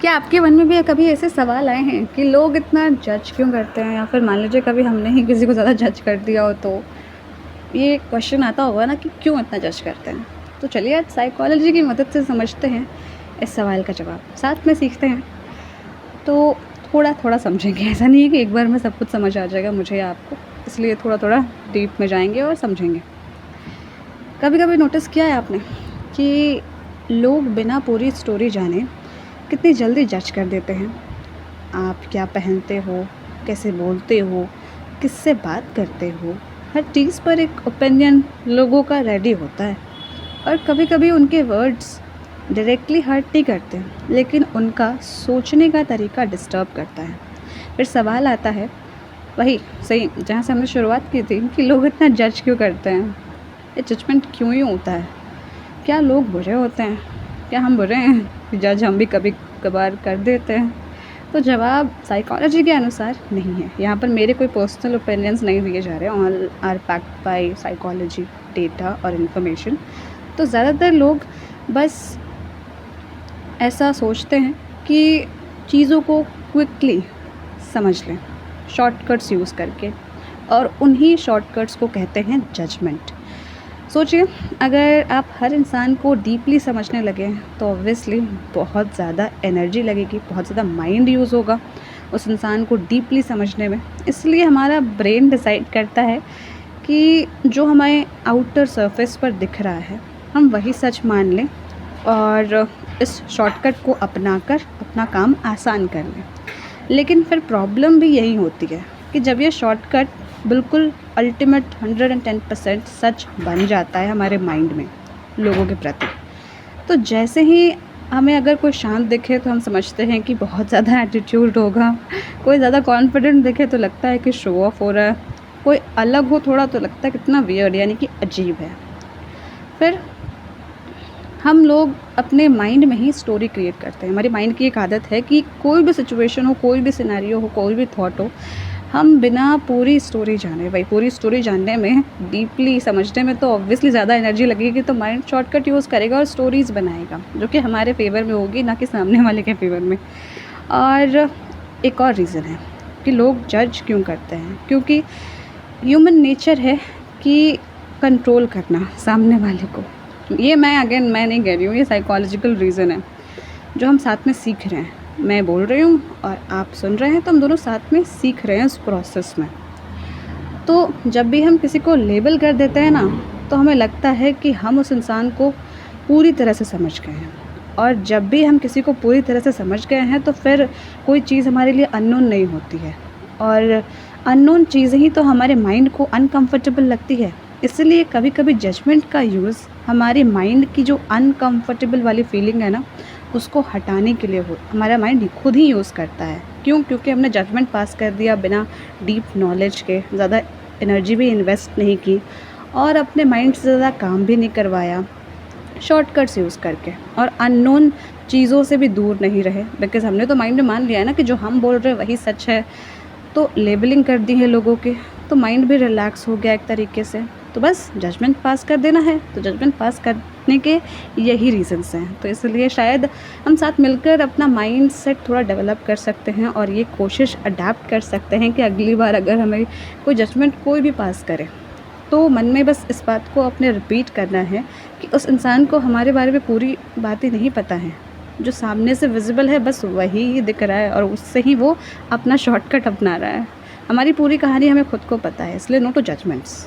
क्या आपके मन में भी कभी ऐसे सवाल आए हैं कि लोग इतना जज क्यों करते हैं, या फिर मान लीजिए कभी हमने ही किसी को ज़्यादा जज कर दिया हो, तो ये क्वेश्चन आता होगा ना कि क्यों इतना जज करते हैं। तो चलिए आज साइकोलॉजी की मदद से समझते हैं इस सवाल का जवाब, साथ में सीखते हैं। तो थोड़ा थोड़ा समझेंगे, ऐसा नहीं है कि एक बार में सब कुछ समझ आ जाएगा मुझे या आपको, इसलिए थोड़ा थोड़ा डीप में जाएंगे और समझेंगे। कभी कभी नोटिस किया है आपने कि लोग बिना पूरी स्टोरी जाने कितनी जल्दी जज कर देते हैं। आप क्या पहनते हो, कैसे बोलते हो, किससे बात करते हो, हर चीज़ पर एक ओपिनियन लोगों का रेडी होता है। और कभी कभी उनके वर्ड्स डायरेक्टली हर्ट नहीं करते, लेकिन उनका सोचने का तरीका डिस्टर्ब करता है। फिर सवाल आता है वही सही जहाँ से हमने शुरुआत की थी कि लोग इतना जज क्यों करते हैं, ये जजमेंट क्यों ही होता है। क्या लोग बुरे होते हैं? क्या हम बुरे हैं? जज हम भी कभी कभार कर देते हैं। तो जवाब साइकोलॉजी के अनुसार नहीं है। यहाँ पर मेरे कोई पर्सनल ओपिनियंस नहीं दिए जा रहे, all are packed by psychology data और इन्फॉर्मेशन। तो ज़्यादातर लोग बस ऐसा सोचते हैं कि चीज़ों को क्विकली समझ लें शॉर्टकट्स यूज़ करके, और उन्हीं शॉर्टकट्स को कहते हैं जजमेंट। सोचिए, अगर आप हर इंसान को डीपली समझने लगे तो ऑब्वियसली बहुत ज़्यादा एनर्जी लगेगी, बहुत ज़्यादा माइंड यूज़ होगा उस इंसान को डीपली समझने में। इसलिए हमारा ब्रेन डिसाइड करता है कि जो हमारे आउटर सरफेस पर दिख रहा है हम वही सच मान लें और इस शॉर्टकट को अपनाकर अपना काम आसान कर लें। लेकिन फिर प्रॉब्लम भी यही होती है कि जब ये शॉर्टकट बिल्कुल अल्टीमेट 110% सच बन जाता है हमारे माइंड में लोगों के प्रति, तो जैसे ही हमें अगर कोई शांत दिखे तो हम समझते हैं कि बहुत ज़्यादा एटीट्यूड होगा, कोई ज़्यादा कॉन्फिडेंट दिखे तो लगता है कि शो ऑफ हो रहा है, कोई अलग हो थोड़ा तो लगता है कितना वियर्ड, यानी कि अजीब है। फिर हम लोग अपने माइंड में ही स्टोरी क्रिएट करते हैं। हमारी माइंड की एक आदत है कि कोई भी सिचुएशन हो, कोई भी सिनेरियो हो, कोई भी थॉट हो, हम बिना पूरी स्टोरी जाने, भाई पूरी स्टोरी जानने में, डीपली समझने में तो ऑब्वियसली ज़्यादा एनर्जी लगेगी, तो माइंड शॉर्टकट यूज़ करेगा और स्टोरीज़ बनाएगा जो कि हमारे फेवर में होगी, ना कि सामने वाले के फेवर में। और एक और रीज़न है कि लोग जज क्यों करते हैं, क्योंकि ह्यूमन नेचर है कि कंट्रोल करना सामने वाले को। ये मैं नहीं कह रही हूँ, ये साइकोलॉजिकल रीज़न है जो हम साथ में सीख रहे हैं। मैं बोल रही हूँ और आप सुन रहे हैं, तो हम दोनों साथ में सीख रहे हैं उस प्रोसेस में। तो जब भी हम किसी को लेबल कर देते हैं ना, तो हमें लगता है कि हम उस इंसान को पूरी तरह से समझ गए हैं। और जब भी हम किसी को पूरी तरह से समझ गए हैं तो फिर कोई चीज़ हमारे लिए अननोन नहीं होती है, और अननोन चीज़ें ही तो हमारे माइंड को अनकंफर्टेबल लगती है। इसलिए कभी कभी जजमेंट का यूज़ हमारे माइंड की जो अनकंफर्टेबल वाली फीलिंग है ना, उसको हटाने के लिए हमारा माइंड खुद ही यूज़ करता है। क्यों? क्योंकि हमने जजमेंट पास कर दिया बिना डीप नॉलेज के, ज़्यादा एनर्जी भी इन्वेस्ट नहीं की और अपने माइंड से ज़्यादा काम भी नहीं करवाया, शॉर्टकट्स यूज़ करके, और अननोन चीज़ों से भी दूर नहीं रहे। बिकॉज़ हमने तो माइंड में मान लिया है ना कि जो हम बोल रहे हैं वही सच है, तो लेबलिंग कर दी है लोगों के, तो माइंड भी रिलैक्स हो गया एक तरीके से। तो बस जजमेंट पास कर देना है, तो जजमेंट पास करने के यही रीज़न्स हैं। तो इसलिए शायद हम साथ मिलकर अपना माइंड सेट थोड़ा डेवलप कर सकते हैं और ये कोशिश अडेप्ट कर सकते हैं कि अगली बार अगर हमें कोई जजमेंट कोई भी पास करे, तो मन में बस इस बात को अपने रिपीट करना है कि उस इंसान को हमारे बारे में पूरी बातें नहीं पता हैं, जो सामने से विजिबल है बस वही दिख रहा है और उससे ही वो अपना शॉर्टकट अपना रहा है। हमारी पूरी कहानी हमें खुद को पता है, इसलिए नो टू जजमेंट्स।